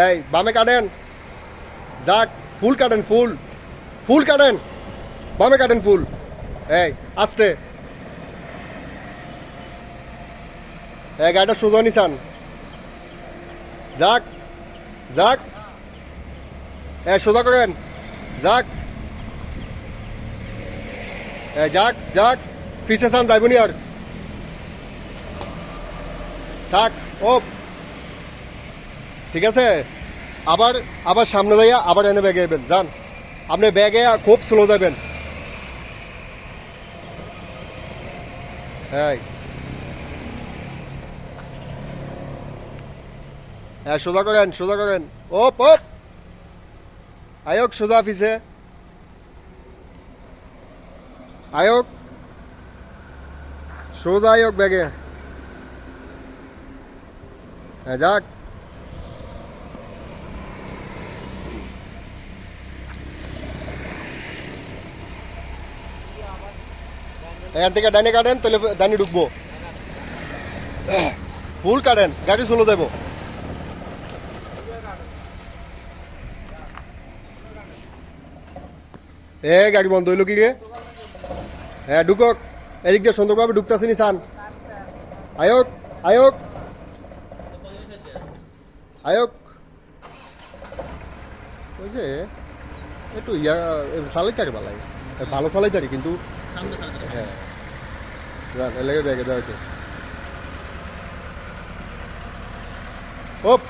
এই বামে কাটেন, যাক ফুল কাটেন, ফুল ফুল কাটেন, বামে কাটেন ফুল। এই আস্তে, এই গাড়িটা সোজা নিছান, যাক যাক, এই সোজা করেন, যাক, এই যাক যাক, পিছে চান যাইবনি আর, থাক ও ঠিক আছে। আবার আবার সামনে যাইয়া আবার এনে ব্যাগে যাবেন, যান আপনি ব্যাগে খুব স্লো যাবেন। হ্যাঁ হ্যাঁ, সোজা করেন, সোজা করেন, ওপ ওপ, আয়োগ সোজা পিছে, আয়োগ সোজা, আয়োগ ব্যাগে, হ্যাঁ যাক, এখান থেকে ডাইনে কাটেন, তাহলে ডাইনে ঢুকবো, ফুল কাটেন, গাড়ি চলে যাবো। এ গাড়ি বন্ধ হইল কি রে? হ্যাঁ ঢুকক, এদিক দিয়ে সুন্দরভাবে ঢুকতেছে নি চান, আয়োগ আয়োগ আয়োগ, ওই যে একটু ইয়া চালাইতে পারি ভালাই, ভালো চালাইতে পারি কিন্তু, হ্যাঁ যান এলাকায় ব্যাগে দেওয়া হচ্ছে। ওপ